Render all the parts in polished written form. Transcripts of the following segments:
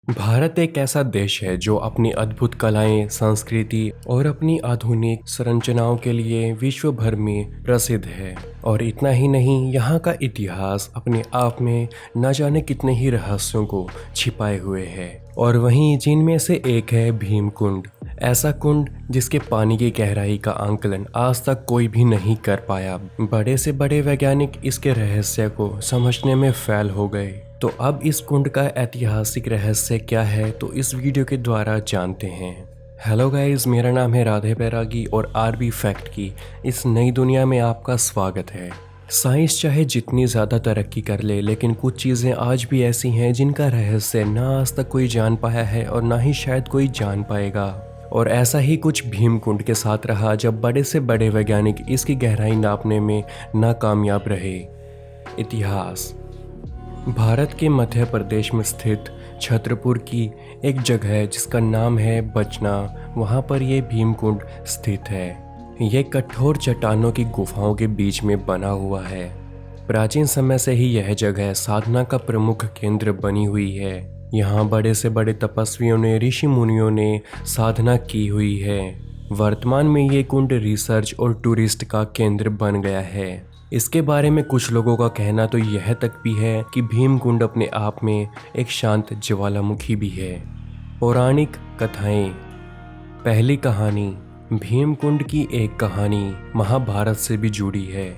भारत एक ऐसा देश है जो अपनी अद्भुत कलाएं, संस्कृति और अपनी आधुनिक संरचनाओं के लिए विश्व भर में प्रसिद्ध है। और इतना ही नहीं, यहाँ का इतिहास अपने आप में न जाने कितने ही रहस्यों को छिपाए हुए है। और वहीं जिनमें से एक है भीम कुंड, ऐसा कुंड जिसके पानी की गहराई का आंकलन आज तक कोई भी नहीं कर पाया। बड़े से बड़े वैज्ञानिक इसके रहस्य को समझने में फेल हो गए। तो अब इस कुंड का ऐतिहासिक रहस्य क्या है, तो इस वीडियो के द्वारा जानते हैं। हेलो गाइस, मेरा नाम है राधे बैरागी और आरबी फैक्ट की इस नई दुनिया में आपका स्वागत है। साइंस चाहे जितनी ज़्यादा तरक्की कर ले, लेकिन कुछ चीज़ें आज भी ऐसी हैं जिनका रहस्य ना आज तक कोई जान पाया है और ना ही शायद कोई जान पाएगा। और ऐसा ही कुछ भीम कुंड के साथ रहा, जब बड़े से बड़े वैज्ञानिक इसकी गहराई नापने में नाकामयाब रहे। इतिहास। भारत के मध्य प्रदेश में स्थित छतरपुर की एक जगह है जिसका नाम है बचना। वहाँ पर यह भीम कुंड स्थित है। यह कठोर चट्टानों की गुफाओं के बीच में बना हुआ है। प्राचीन समय से ही यह जगह साधना का प्रमुख केंद्र बनी हुई है। यहाँ बड़े से बड़े तपस्वियों ने, ऋषि मुनियों ने साधना की हुई है। वर्तमान में ये कुंड रिसर्च और टूरिस्ट का केंद्र बन गया है। इसके बारे में कुछ लोगों का कहना तो यह तक भी है कि भीम कुंड अपने आप में एक शांत ज्वालामुखी भी है। पौराणिक कथाएं। पहली कहानी। भीम कुंड की एक कहानी महाभारत से भी जुड़ी है।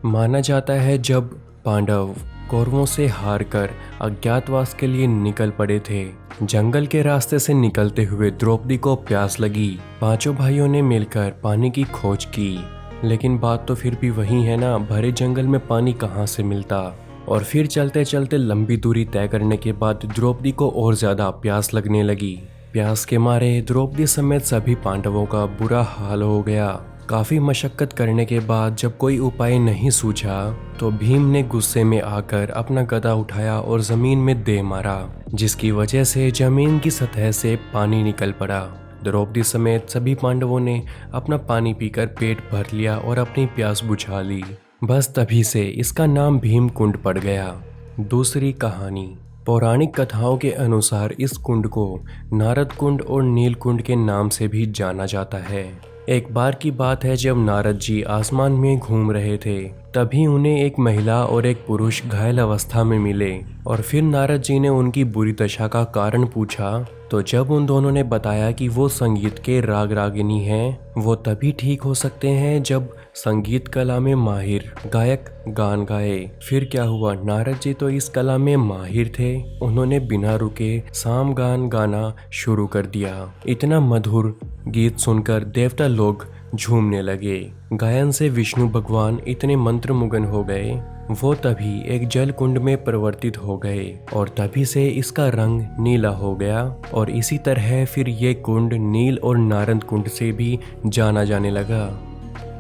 माना जाता है जब पांडव कौरवों से हारकर अज्ञातवास के लिए निकल पड़े थे, जंगल के रास्ते से निकलते हुए द्रौपदी को प्यास लगी। पांचों भाइयों ने मिलकर पानी की खोज की, लेकिन बात तो फिर भी वही है ना, भरे जंगल में पानी कहाँ से मिलता। और फिर चलते चलते लंबी दूरी तय करने के बाद द्रौपदी को और ज्यादा प्यास लगने लगी। प्यास के मारे द्रौपदी समेत सभी पांडवों का बुरा हाल हो गया। काफी मशक्कत करने के बाद जब कोई उपाय नहीं सूझा तो भीम ने गुस्से में आकर अपना गदा उठाया और जमीन में दे मारा, जिसकी वजह से जमीन की सतह से पानी निकल पड़ा। द्रौपदी समेत सभी पांडवों ने अपना पानी पीकर पेट भर लिया और अपनी प्यास बुझा ली। बस तभी से इसका नाम भीम कुंड पड़ गया। दूसरी कहानी। पौराणिक कथाओं के अनुसार इस कुंड को नारद कुंड और नील कुंड के नाम से भी जाना जाता है। एक बार की बात है जब नारद जी आसमान में घूम रहे थे, तभी उन्हें एक महिला और एक पुरुष घायल अवस्था में मिले। और फिर नारद जी ने उनकी बुरी दशा का कारण पूछा, तो जब उन दोनों ने बताया कि वो संगीत के राग रागिनी हैं, वो तभी ठीक हो सकते हैं जब संगीत कला में माहिर गायक गान गाए। फिर क्या हुआ, नारद जी तो इस कला में माहिर थे। उन्होंने बिना रुके साम गान गाना शुरू कर दिया। इतना मधुर गीत सुनकर देवता लोग झूमने लगे। गायन से विष्णु भगवान इतने मंत्रमुग्ध हो गए, वो तभी एक जल कुंड में परिवर्तित हो गए और तभी से इसका रंग नीला हो गया। और इसी तरह फिर ये कुंड नील और नारद कुंड से भी जाना जाने लगा।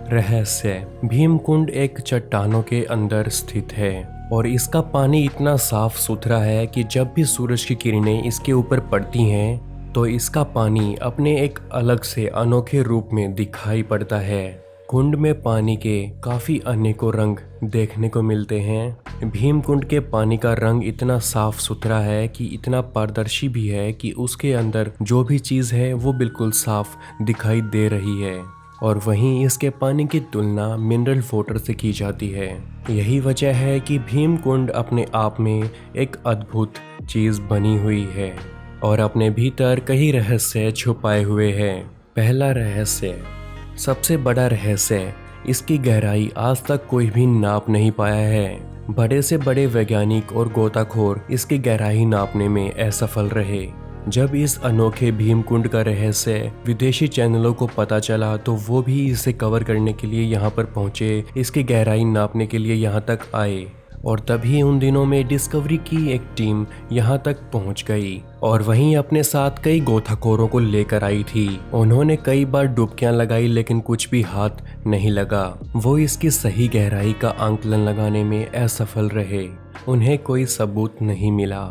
रहस्य। भीम कुंड एक चट्टानों के अंदर स्थित है और इसका पानी इतना साफ सुथरा है कि जब भी सूरज की किरणें इसके ऊपर पड़ती हैं तो इसका पानी अपने एक अलग से अनोखे रूप में दिखाई पड़ता है। कुंड में पानी के काफी अनेकों रंग देखने को मिलते हैं। भीम कुंड के पानी का रंग इतना साफ सुथरा है कि इतना पारदर्शी भी है कि उसके अंदर जो भी चीज है वो बिल्कुल साफ दिखाई दे रही है। और वहीं इसके पानी की तुलना मिनरल वाटर से की जाती है। यही वजह है कि भीम कुंड अपने आप में एक अद्भुत चीज बनी हुई है और अपने भीतर कई रहस्य छुपाए हुए हैं। पहला रहस्य। सबसे बड़ा रहस्य, इसकी गहराई आज तक कोई भी नाप नहीं पाया है। बड़े से बड़े वैज्ञानिक और गोताखोर इसकी गहराई नापने में असफल रहे। जब इस अनोखे भीम कुंड का रहस्य विदेशी चैनलों को पता चला तो वो भी इसे कवर करने के लिए यहाँ पर पहुंचे, इसकी गहराई नापने के लिए यहाँ तक आए। और तभी उन दिनों में डिस्कवरी की एक टीम यहाँ तक पहुँच गई और वहीं अपने साथ कई गोताखोरों को लेकर आई थी। उन्होंने कई बार डुबकियां लगाई लेकिन कुछ भी हाथ नहीं लगा। वो इसकी सही गहराई का आंकलन लगाने में असफल रहे। उन्हें कोई सबूत नहीं मिला।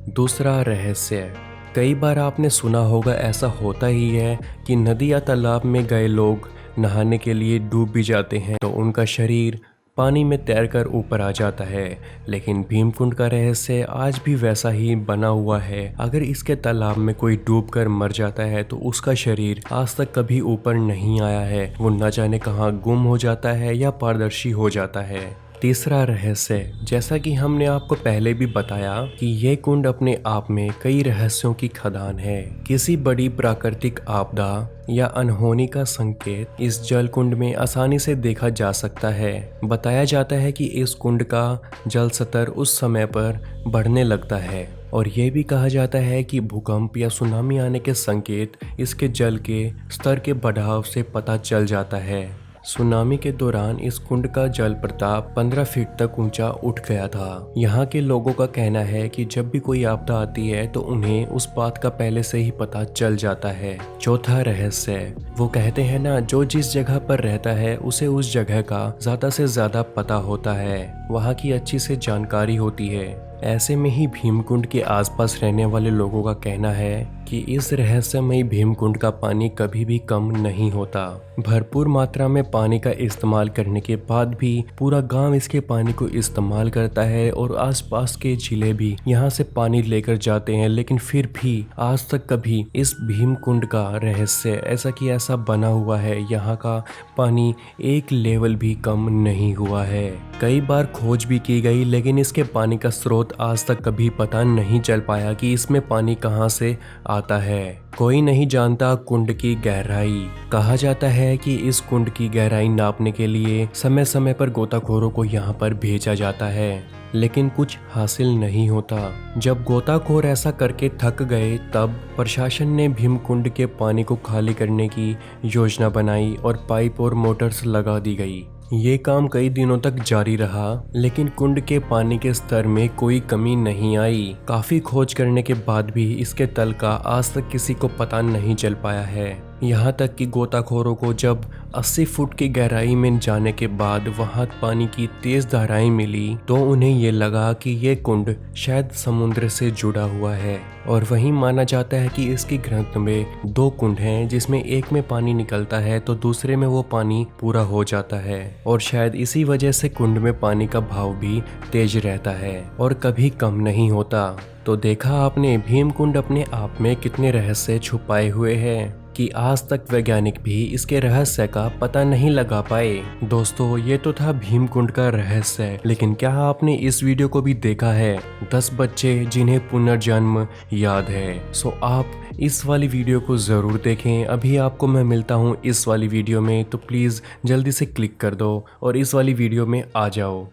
दूसरा रहस्य। कई बार आपने सुना होगा, ऐसा होता ही है कि नदी या तालाब में गए लोग नहाने के लिए डूब भी जाते हैं तो उनका शरीर पानी में तैरकर ऊपर आ जाता है। लेकिन भीमकुंड का रहस्य आज भी वैसा ही बना हुआ है। अगर इसके तालाब में कोई डूबकर मर जाता है तो उसका शरीर आज तक कभी ऊपर नहीं आया है। वो न जाने कहाँ गुम हो जाता है या पारदर्शी हो जाता है। तीसरा रहस्य, जैसा कि हमने आपको पहले भी बताया कि ये कुंड अपने आप में कई रहस्यों की खदान है। किसी बड़ी प्राकृतिक आपदा या अनहोनी का संकेत इस जल कुंड में आसानी से देखा जा सकता है। बताया जाता है कि इस कुंड का जल स्तर उस समय पर बढ़ने लगता है और ये भी कहा जाता है कि भूकंप या सुनामी आने के संकेत इसके जल के स्तर के बढ़ाव से पता चल जाता है। सुनामी के दौरान इस कुंड का जल प्रताप 15 फीट तक ऊंचा उठ गया था। यहाँ के लोगों का कहना है कि जब भी कोई आपदा आती है तो उन्हें उस बात का पहले से ही पता चल जाता है। चौथा रहस्य, वो कहते हैं ना, जो जिस जगह पर रहता है उसे उस जगह का ज्यादा से ज्यादा पता होता है, वहाँ की अच्छी से जानकारी होती है। ऐसे में ही भीमकुंड के आसपास रहने वाले लोगों का कहना है कि इस रहस्यमयी भीमकुंड का पानी कभी भी कम नहीं होता। भरपूर मात्रा में पानी का इस्तेमाल करने के बाद भी पूरा गांव इसके पानी को इस्तेमाल करता है और आसपास के जिले भी यहाँ से पानी लेकर जाते हैं। लेकिन फिर भी आज तक कभी इस भीमकुंड का रहस्य ऐसा कि ऐसा बना हुआ है, यहाँ का पानी एक लेवल भी कम नहीं हुआ है। कई बार खोज भी की गई लेकिन इसके पानी का स्रोत आज तक कभी पता नहीं चल पाया कि इसमें पानी कहाँ से आता है। कोई नहीं जानता कुंड की गहराई। कहा जाता है कि इस कुंड की गहराई नापने के लिए समय समय पर गोताखोरों को यहाँ पर भेजा जाता है, लेकिन कुछ हासिल नहीं होता। जब गोताखोर ऐसा करके थक गए तब प्रशासन ने भीमकुंड के पानी को खाली करने की योजना बनाई और पाइप और मोटर्स लगा दी गई। ये काम कई दिनों तक जारी रहा लेकिन कुंड के पानी के स्तर में कोई कमी नहीं आई। काफी खोज करने के बाद भी इसके तल का आज तक किसी को पता नहीं चल पाया है। यहाँ तक कि गोताखोरों को जब 80 फुट की गहराई में जाने के बाद वहाँ पानी की तेज धाराएं मिली तो उन्हें ये लगा कि ये कुंड शायद समुद्र से जुड़ा हुआ है। और वहीं माना जाता है कि इसकी ग्रंथ में 2 कुंड हैं, जिसमें एक में पानी निकलता है तो दूसरे में वो पानी पूरा हो जाता है। और शायद इसी वजह से कुंड में पानी का भाव भी तेज रहता है और कभी कम नहीं होता। तो देखा आपने, भीमकुंड अपने आप में कितने रहस्य छुपाए हुए हैं कि आज तक वैज्ञानिक भी इसके रहस्य का पता नहीं लगा पाए। दोस्तों, ये तो था भीमकुंड का रहस्य, लेकिन क्या आपने इस वीडियो को भी देखा है? 10 बच्चे जिन्हें पुनर्जन्म याद है। सो आप इस वाली वीडियो को ज़रूर देखें। अभी आपको मैं मिलता हूँ इस वाली वीडियो में, तो प्लीज़ जल्दी से क्लिक कर दो और इस वाली वीडियो में आ जाओ।